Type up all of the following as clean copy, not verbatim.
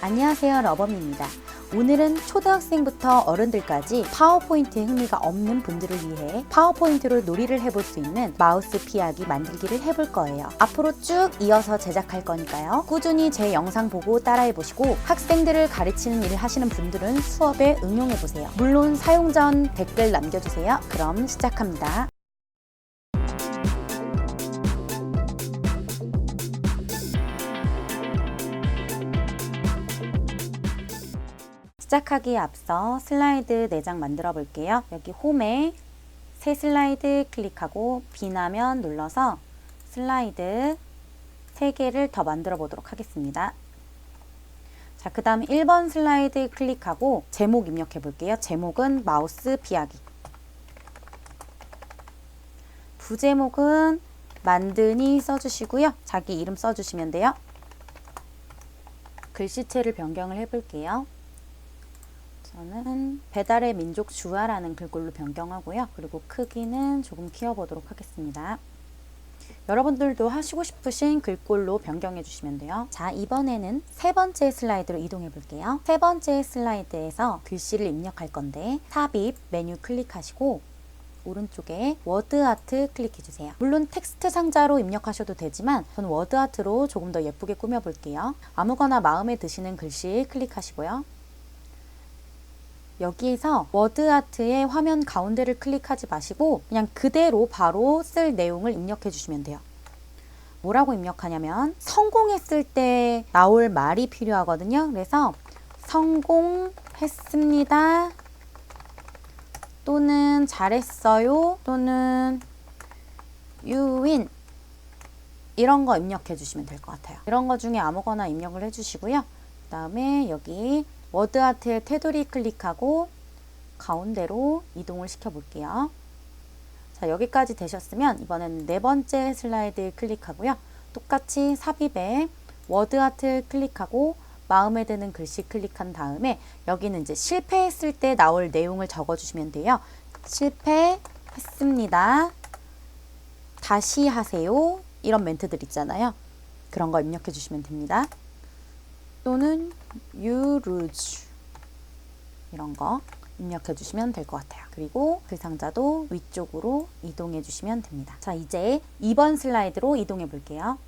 안녕하세요, 러범입니다. 오늘은 초등학생부터 어른들까지 파워포인트에 흥미가 없는 분들을 위해 파워포인트로 놀이를 해볼 수 있는 마우스 피하기 만들기를 해볼 거예요. 앞으로 쭉 이어서 제작할 거니까요. 꾸준히 제 영상 보고 따라해보시고 학생들을 가르치는 일을 하시는 분들은 수업에 응용해보세요. 물론 사용 전 댓글 남겨주세요. 그럼 시작합니다. 시작하기에 앞서 슬라이드 4장 만들어 볼게요. 여기 홈에 새 슬라이드 클릭하고 비나면 눌러서 슬라이드 3개를 더 만들어 보도록 하겠습니다. 자, 그 다음 1번 슬라이드 클릭하고 제목 입력해 볼게요. 제목은 마우스 피하기. 부제목은 만드니 써주시고요. 자기 이름 써주시면 돼요. 글씨체를 변경을 해 볼게요. 저는 배달의 민족 주아라는 글꼴로 변경하고요. 그리고 크기는 조금 키워보도록 하겠습니다. 여러분들도 하시고 싶으신 글꼴로 변경해 주시면 돼요. 자, 이번에는 세 번째 슬라이드로 이동해 볼게요. 세 번째 슬라이드에서 글씨를 입력할 건데 삽입 메뉴 클릭하시고 오른쪽에 워드 아트 클릭해 주세요. 물론 텍스트 상자로 입력하셔도 되지만 저는 워드 아트로 조금 더 예쁘게 꾸며 볼게요. 아무거나 마음에 드시는 글씨 클릭하시고요. 여기에서 워드 아트의 화면 가운데를 클릭하지 마시고 그냥 그대로 바로 쓸 내용을 입력해 주시면 돼요. 뭐라고 입력하냐면 성공했을 때 나올 말이 필요하거든요. 그래서 성공했습니다 또는 잘했어요 또는 you win 이런 거 입력해 주시면 될 것 같아요. 이런 거 중에 아무거나 입력을 해 주시고요. 그 다음에 여기 워드 아트의 테두리 클릭하고 가운데로 이동을 시켜 볼게요. 자, 여기까지 되셨으면 이번에는 네 번째 슬라이드 클릭하고요. 똑같이 삽입에 워드 아트 클릭하고 마음에 드는 글씨 클릭한 다음에 여기는 이제 실패했을 때 나올 내용을 적어 주시면 돼요. 실패했습니다. 다시 하세요. 이런 멘트들 있잖아요. 그런 거 입력해 주시면 됩니다. 또는 you lose 이런 거 입력해 주시면 될 것 같아요. 그리고 글 상자도 위쪽으로 이동해 주시면 됩니다. 자, 이제 2번 슬라이드로 이동해 볼게요.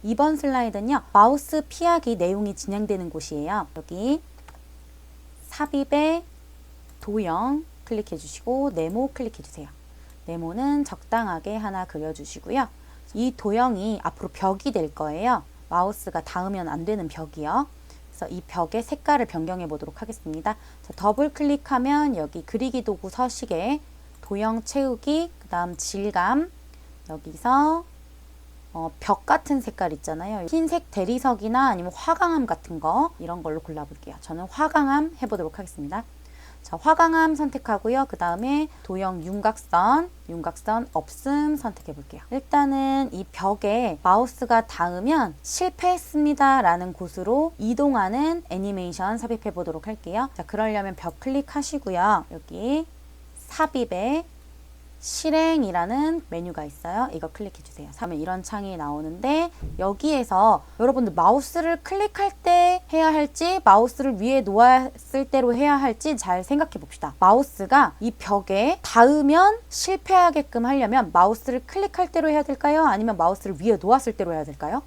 2번 슬라이드는요, 마우스 피하기 내용이 진행되는 곳이에요. 여기 삽입에 도형 클릭해 주시고 네모 클릭해 주세요. 네모는 적당하게 하나 그려 주시고요. 이 도형이 앞으로 벽이 될 거예요. 마우스가 닿으면 안 되는 벽이요. 그래서 이 벽의 색깔을 변경해 보도록 하겠습니다. 자, 더블 클릭하면 여기 그리기 도구 서식에 도형 채우기, 그 다음 질감, 여기서 벽 같은 색깔 있잖아요. 흰색 대리석이나 아니면 화강암 같은 거 이런 걸로 골라볼게요. 저는 화강암 해보도록 하겠습니다. 자, 화강암 선택하고요. 그 다음에 도형 윤곽선 없음 선택해 볼게요. 일단은 이 벽에 마우스가 닿으면 실패했습니다 라는 곳으로 이동하는 애니메이션 삽입해 보도록 할게요. 자, 그러려면 벽 클릭하시고요. 여기 삽입에 실행이라는 메뉴가 있어요. 이거 클릭해 주세요. 그러면 이런 창이 나오는데 여기에서 여러분들 마우스를 클릭할 때 해야 할지 마우스를 위에 놓았을 때로 해야 할지 잘 생각해 봅시다. 마우스가 이 벽에 닿으면 실패하게끔 하려면 마우스를 클릭할 때로 해야 될까요? 아니면 마우스를 위에 놓았을 때로 해야 될까요?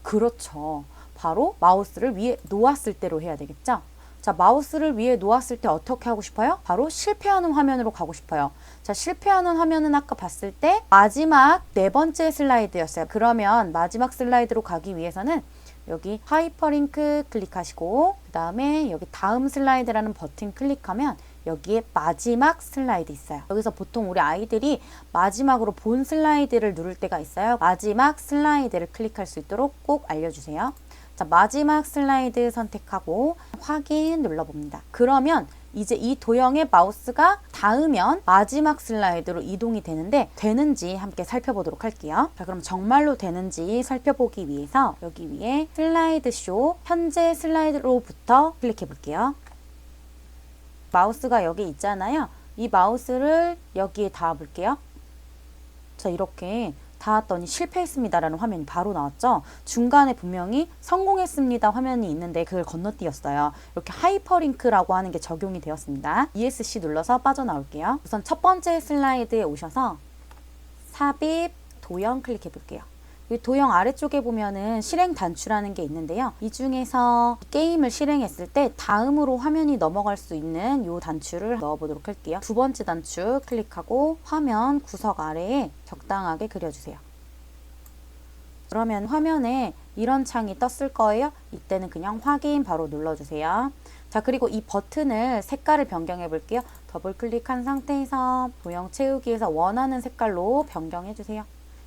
그렇죠. 바로 마우스를 위에 놓았을 때로 해야 되겠죠? 자, 마우스를 위에 놓았을 때 어떻게 하고 싶어요? 바로 실패하는 화면으로 가고 싶어요. 자, 실패하는 화면은 아까 봤을 때 마지막 네 번째 슬라이드였어요. 그러면 마지막 슬라이드로 가기 위해서는 여기 하이퍼링크 클릭하시고 그 다음에 여기 다음 슬라이드라는 버튼 클릭하면 여기에 마지막 슬라이드 있어요. 여기서 보통 우리 아이들이 마지막으로 본 슬라이드를 누를 때가 있어요. 마지막 슬라이드를 클릭할 수 있도록 꼭 알려주세요. 자, 마지막 슬라이드 선택하고 확인 눌러봅니다. 그러면 이제 이 도형에 마우스가 닿으면 마지막 슬라이드로 이동이 되는데 되는지 함께 살펴보도록 할게요. 자, 그럼 정말로 되는지 살펴보기 위해서 여기 위에 슬라이드 쇼 현재 슬라이드로부터 클릭해 볼게요. 마우스가 여기 있잖아요. 이 마우스를 여기에 닿아 볼게요. 자, 이렇게 닿았더니 실패했습니다라는 화면이 바로 나왔죠. 중간에 분명히 성공했습니다 화면이 있는데 그걸 건너뛰었어요. 이렇게 하이퍼링크라고 하는 게 적용이 되었습니다. ESC 눌러서 빠져나올게요. 우선 첫 번째 슬라이드에 오셔서 삽입, 도형 클릭해 볼게요. 이 도형 아래쪽에 보면은 실행 단추라는 게 있는데요. 이 중에서 게임을 실행했을 때 다음으로 화면이 넘어갈 수 있는 이 단추를 넣어 보도록 할게요. 두 번째 단추 클릭하고 화면 구석 아래에 적당하게 그려주세요. 그러면 화면에 이런 창이 떴을 거예요. 이때는 그냥 확인 바로 눌러주세요. 자, 그리고 이 버튼을 색깔을 변경해 볼게요. 더블 클릭한 상태에서 도형 채우기에서 원하는 색깔로 변경해 주세요.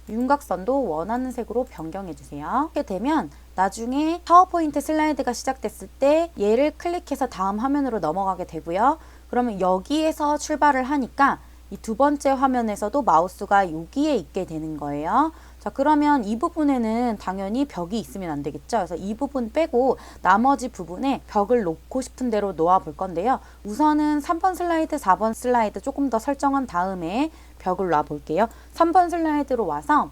윤곽선도 원하는 색으로 변경해 주세요. 이렇게 되면 나중에 파워포인트 슬라이드가 시작됐을 때 얘를 클릭해서 다음 화면으로 넘어가게 되고요. 그러면 여기에서 출발을 하니까 이 두 번째 화면에서도 마우스가 여기에 있게 되는 거예요. 자, 그러면 이 부분에는 당연히 벽이 있으면 안 되겠죠. 그래서 이 부분 빼고 나머지 부분에 벽을 놓고 싶은 대로 놓아 볼 건데요. 우선은 3번 슬라이드, 4번 슬라이드 조금 더 설정한 다음에 벽을 놔 볼게요. 3번 슬라이드로 와서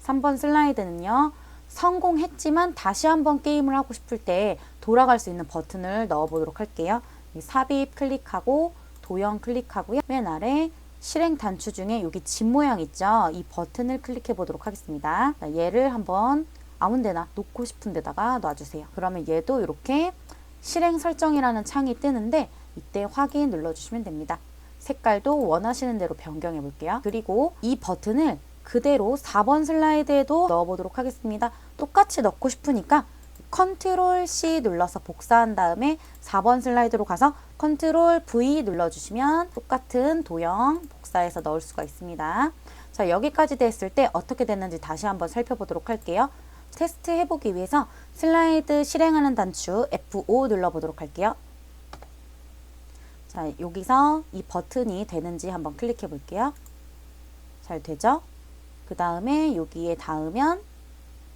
3번 슬라이드는요. 성공했지만 다시 한번 게임을 하고 싶을 때 돌아갈 수 있는 버튼을 넣어 보도록 할게요. 삽입 클릭하고 도형 클릭하고요. 맨 아래 실행 단추 중에 여기 집 모양 있죠? 이 버튼을 클릭해 보도록 하겠습니다. 얘를 한번 아무 데나 놓고 싶은 데다가 놔주세요. 그러면 얘도 이렇게 실행 설정이라는 창이 뜨는데 이때 확인 눌러주시면 됩니다. 색깔도 원하시는 대로 변경해 볼게요. 그리고 이 버튼을 그대로 4번 슬라이드에도 넣어 보도록 하겠습니다. 똑같이 넣고 싶으니까 컨트롤 C 눌러서 복사한 다음에 4번 슬라이드로 가서 컨트롤 V 눌러주시면 똑같은 도형 복사해서 넣을 수가 있습니다. 자, 여기까지 됐을 때 어떻게 됐는지 다시 한번 살펴보도록 할게요. 테스트 해보기 위해서 슬라이드 실행하는 단추 F5 눌러보도록 할게요. 자, 여기서 이 버튼이 되는지 한번 클릭해 볼게요. 잘 되죠? 그 다음에 여기에 닿으면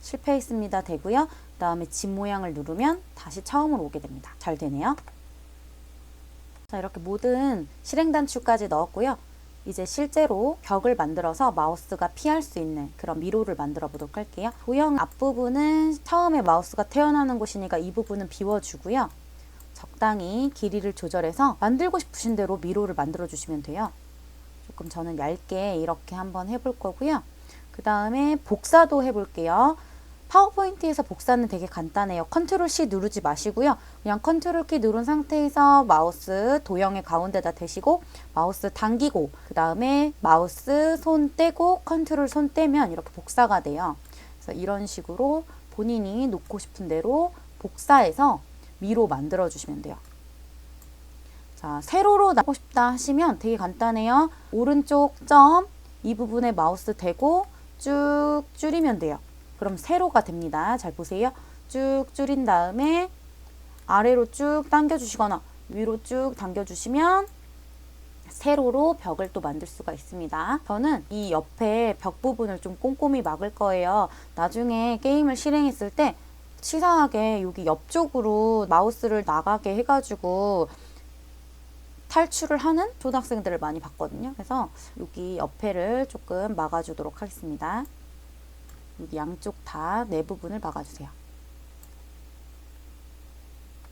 실패했습니다 되고요. 그 다음에 집 모양을 누르면 다시 처음으로 오게 됩니다. 잘 되네요. 자, 이렇게 모든 실행 단추까지 넣었고요. 이제 실제로 벽을 만들어서 마우스가 피할 수 있는 그런 미로를 만들어 보도록 할게요. 도형 앞부분은 처음에 마우스가 태어나는 곳이니까 이 부분은 비워주고요. 적당히 길이를 조절해서 만들고 싶으신 대로 미로를 만들어 주시면 돼요. 조금 저는 얇게 이렇게 한번 해볼 거고요. 그 다음에 복사도 해볼게요. 파워포인트에서 복사는 되게 간단해요. 컨트롤 C 누르지 마시고요. 그냥 컨트롤 키 누른 상태에서 마우스 도형의 가운데다 대시고 마우스 당기고 그 다음에 마우스 손 떼고 컨트롤 손 떼면 이렇게 복사가 돼요. 그래서 이런 식으로 본인이 놓고 싶은 대로 복사해서 미로 만들어 주시면 돼요. 자, 세로로 나고 싶다 하시면 되게 간단해요. 오른쪽 점 이 부분에 마우스 대고 쭉 줄이면 돼요. 그럼 세로가 됩니다. 잘 보세요. 쭉 줄인 다음에 아래로 쭉 당겨주시거나 위로 쭉 당겨주시면 세로로 벽을 또 만들 수가 있습니다. 저는 이 옆에 벽 부분을 좀 꼼꼼히 막을 거예요. 나중에 게임을 실행했을 때 치사하게 여기 옆쪽으로 마우스를 나가게 해가지고 탈출을 하는 초등학생들을 많이 봤거든요. 그래서 여기 옆에를 조금 막아주도록 하겠습니다. 여기 양쪽 다 네 부분을 막아주세요.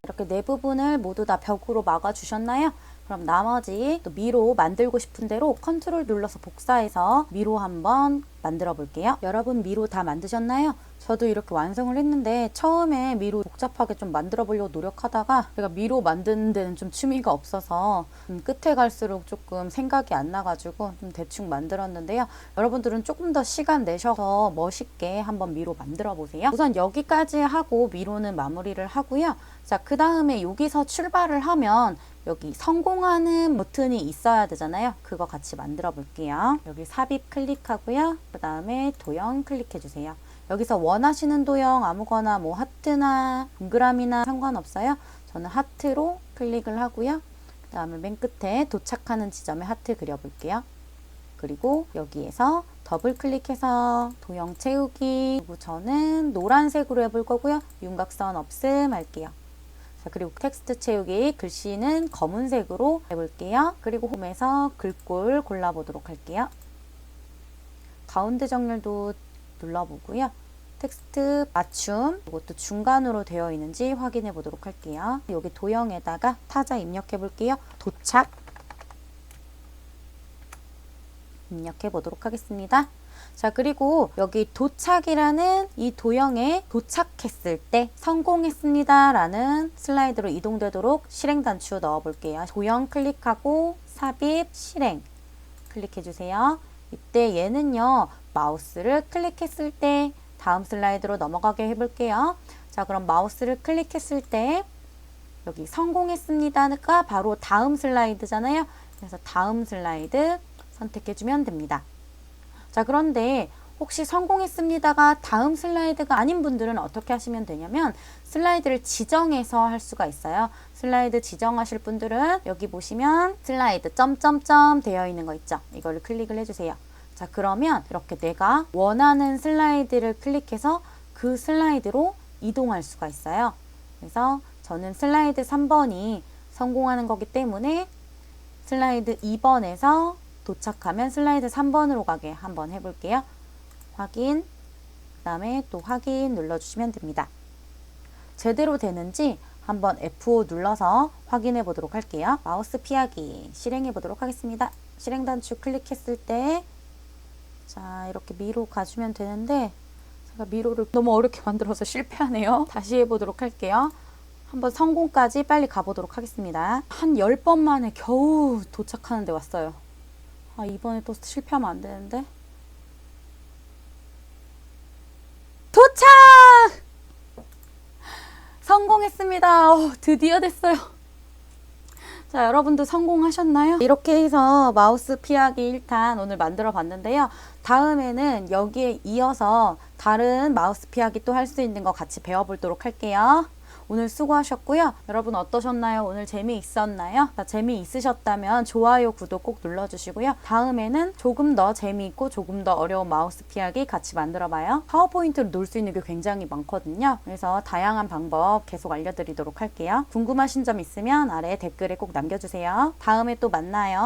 이렇게 네 부분을 모두 다 벽으로 막아주셨나요? 그럼 나머지 또 미로 만들고 싶은 대로 컨트롤 눌러서 복사해서 미로 한번 만들어 볼게요. 여러분 미로 다 만드셨나요? 저도 이렇게 완성을 했는데 처음에 미로 복잡하게 좀 만들어 보려고 노력하다가 제가 미로 만드는 데는 좀 취미가 없어서 끝에 갈수록 조금 생각이 안 나가지고 좀 대충 만들었는데요. 여러분들은 조금 더 시간 내셔서 멋있게 한번 미로 만들어 보세요. 우선 여기까지 하고 미로는 마무리를 하고요. 자, 그 다음에 여기서 출발을 하면 여기 성공하는 버튼이 있어야 되잖아요. 그거 같이 만들어 볼게요. 여기 삽입 클릭하고요. 그 다음에 도형 클릭해 주세요. 여기서 원하시는 도형 아무거나 뭐 하트나 동그라미나 상관없어요. 저는 하트로 클릭을 하고요. 그 다음에 맨 끝에 도착하는 지점에 하트 그려볼게요. 그리고 여기에서 더블 클릭해서 도형 채우기. 그리고 저는 노란색으로 해볼 거고요. 윤곽선 없음 할게요. 자, 그리고 텍스트 채우기 글씨는 검은색으로 해볼게요. 그리고 홈에서 글꼴 골라보도록 할게요. 가운데 정렬도 눌러보고요. 텍스트 맞춤, 이것도 중간으로 되어 있는지 확인해 보도록 할게요. 여기 도형에다가 타자 입력해 볼게요. 도착 입력해 보도록 하겠습니다. 자, 그리고 여기 도착이라는 이 도형에 도착했을 때 성공했습니다 라는 슬라이드로 이동되도록 실행 단추 넣어 볼게요. 도형 클릭하고 삽입 실행 클릭해 주세요. 이때 얘는요, 마우스를 클릭했을 때 다음 슬라이드로 넘어가게 해볼게요. 자, 그럼 마우스를 클릭했을 때 여기 성공했습니다가 바로 다음 슬라이드잖아요. 그래서 다음 슬라이드 선택해주면 됩니다. 자, 그런데 혹시 성공했습니다가 다음 슬라이드가 아닌 분들은 어떻게 하시면 되냐면 슬라이드를 지정해서 할 수가 있어요. 슬라이드 지정하실 분들은 여기 보시면 슬라이드 점점점 되어 있는 거 있죠. 이거를 클릭을 해주세요. 자, 그러면 이렇게 내가 원하는 슬라이드를 클릭해서 그 슬라이드로 이동할 수가 있어요. 그래서 저는 슬라이드 3번이 성공하는 거기 때문에 슬라이드 2번에서 도착하면 슬라이드 3번으로 가게 한번 해볼게요. 확인, 그 다음에 또 확인 눌러주시면 됩니다. 제대로 되는지 한번 F5 눌러서 확인해 보도록 할게요. 마우스 피하기 실행해 보도록 하겠습니다. 실행 단추 클릭했을 때 자, 이렇게 미로 가주면 되는데 제가 미로를 너무 어렵게 만들어서 실패하네요. 다시 해보도록 할게요. 한번 성공까지 빨리 가보도록 하겠습니다. 한 10번 만에 겨우 도착하는 데 왔어요. 아, 이번에 또 실패하면 안 되는데. 도착! 성공했습니다. 드디어 됐어요. 자, 여러분도 성공하셨나요? 이렇게 해서 마우스 피하기 1탄 오늘 만들어 봤는데요. 다음에는 여기에 이어서 다른 마우스 피하기 또 할 수 있는 거 같이 배워보도록 할게요. 오늘 수고하셨고요. 여러분 어떠셨나요? 오늘 재미있었나요? 재미있으셨다면 좋아요, 구독 꼭 눌러주시고요. 다음에는 조금 더 재미있고 조금 더 어려운 마우스 피하기 같이 만들어봐요. 파워포인트로 놀 수 있는 게 굉장히 많거든요. 그래서 다양한 방법 계속 알려드리도록 할게요. 궁금하신 점 있으면 아래 댓글에 꼭 남겨주세요. 다음에 또 만나요.